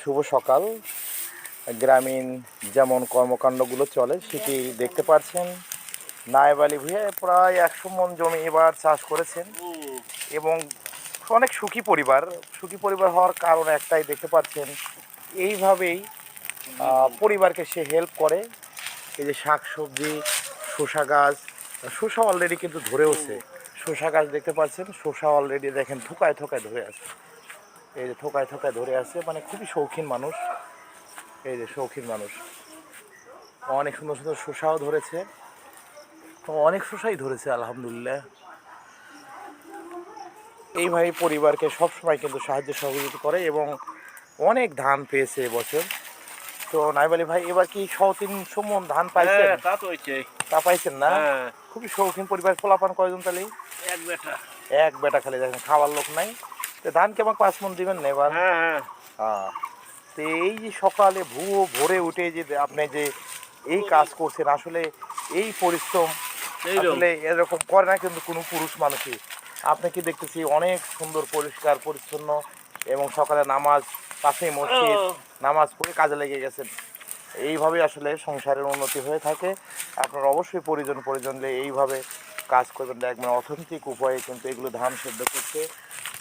শুভ সকাল। গ্রামীণ যেমন কর্মকাণ্ডগুলো চলে সেটি দেখতে পাচ্ছেন। নায়েব আলী ভূঁইয়া প্রায় 100 মণ জমি এবার চাষ করেছেন এবং অনেক সুখী পরিবার হওয়ার কারণ একটাই, দেখতে পাচ্ছেন এইভাবেই পরিবারকে সে হেল্প করে। এই যে শাক সবজি, শসা গাছ, শসা অলরেডি কিন্তু ধরেওছে। শসা গাছ দেখতে পাচ্ছেন, শসা অলরেডি দেখেন থোকায় থোকায় ধরে আছে। এই যে থোকায় থোকায় ধরে আছে, মানে খুবই শৌখিন মানুষ। এই যে শৌখিন মানুষ, অনেক সুন্দর সুন্দর শসাও ধরেছে, অনেক শসাই ধরেছে আলহামদুলিল্লাহ। এইভাবে পরিবারকে সবসময় কিন্তু সাহায্য সহযোগিতা করে এবং অনেক ধান পেয়েছে এবছর। তো নায়েব আলী ভাই, এবার কি 300 মণ ধান পাইছেন? তা পাইছেন না? খুবই শৌখিন পরিবার। পোলাপান কয়জন তাহলে? এক বেটা খালি, দেখেন খাওয়ার লোক নাই। তো ধান কেমন 5 মণ দিবেন না এবার? হ্যাঁ। তো এই যে সকালে ভোরে উঠে যে আপনি যে এই কাজ করছেন, আসলে এই পরিশ্রম আসলে এরকম করে না কিন্তু কোনো পুরুষ মানুষই। আপনাকে দেখতেছি অনেক সুন্দর পরিষ্কার পরিচ্ছন্ন এবং সকালে নামাজ, পাশেই মসজিদ, নামাজ পড়ে কাজে লেগে গেছেন। এইভাবে আসলে সংসারের উন্নতি হয়ে থাকে। আপনার অবশ্যই পরিজনদের এইভাবে কাজ করবেন, দেখবেন অথেন্টিক উপায়ে কিন্তু এগুলো ধান সেদ্ধ করছে।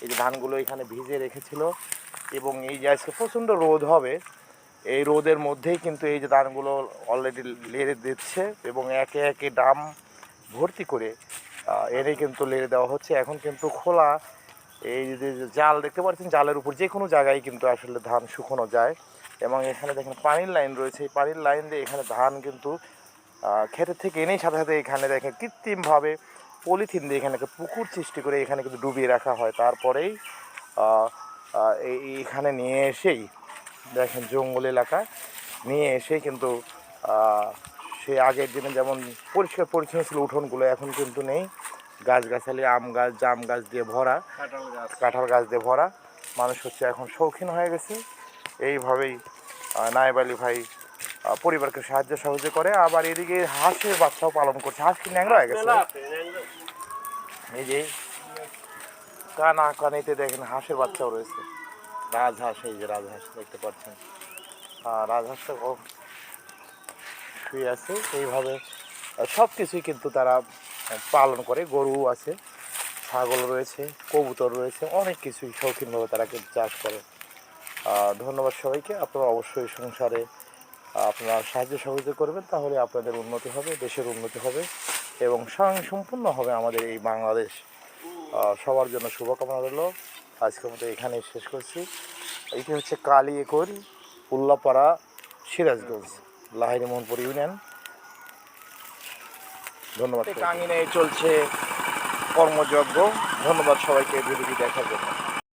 এই যে ধানগুলো এখানে ভিজে রেখেছিল এবং এই যে আজকে প্রচণ্ড রোদ হবে, এই রোদের মধ্যেই কিন্তু এই যে ধানগুলো অলরেডি লেড়ে দিচ্ছে এবং একে একে ড্রাম ভর্তি করে এনে কিন্তু লেড়ে দেওয়া হচ্ছে। এখন কিন্তু খোলা এই যে জাল দেখতে পাচ্ছেন, জালের উপর যে কোনো জায়গায় কিন্তু আসলে ধান শুকোনো যায়। এবং এখানে দেখেন পানির লাইন রয়েছে, এই পানির লাইন দিয়ে এখানে ধান কিন্তু ক্ষেতের থেকে এনেই সাথে সাথে এখানে দেখেন কৃত্রিমভাবে পলিথিন দিয়ে এখানে পুকুর সৃষ্টি করে এখানে কিন্তু ডুবিয়ে রাখা হয়। তারপরেই এখানে নিয়ে এসেই দেখেন জঙ্গল এলাকা নিয়ে এসেই কিন্তু সে আগের দিনে যেমন পরিষ্কার পরিচ্ছন্ন ছিল উঠোনগুলো, এখন কিন্তু নেই। গাছগাছালি, আম গাছ, জাম গাছ দিয়ে ভরা, কাঁঠাল গাছ দিয়ে ভরা। মানুষ হচ্ছে এখন শৌখিন হয়ে গেছে। এইভাবেই নায়েব আলী ভাই পরিবারকে সাহায্য সহযোগিতা করে। আবার এদিকে হাঁসের বাচ্চাও পালন করছে। হাঁস কি ন্যাংরা হয়ে গেছে? এই যে কানিতে দেখেন হাঁসের বাচ্চাও রয়েছে, রাজহাঁস। এই যে রাজহাঁস দেখতে পাচ্ছেন, রাজহাঁসটা শুয়ে আছে। এইভাবে সব কিছুই কিন্তু তারা পালন করে। গরু আছে, ছাগল রয়েছে, কবুতর রয়েছে, অনেক কিছুই শৌখিনভাবে তারা কিন্তু চাষ করে। ধন্যবাদ সবাইকে। আপনারা অবশ্যই সংসারে আপনারা সাহায্য সহযোগিতা করবেন, তাহলে আপনাদের উন্নতি হবে, দেশের উন্নতি হবে এবং সম্পূর্ণ হবে আমাদের এই বাংলাদেশ। সবার জন্য শুভকামনা রইল। আজকের মতো এখানেই শেষ করছি। এটি হচ্ছে কালিয়াকৈর, উল্লাপাড়া, সিরাজগঞ্জ, লাহিড়ী মোহনপুর ইউনিয়ন। ধন্যবাদ। কাঙ্গিনে চলছে কর্মযজ্ঞ। ধন্যবাদ সবাইকে ভিডিওটি দেখার জন্য।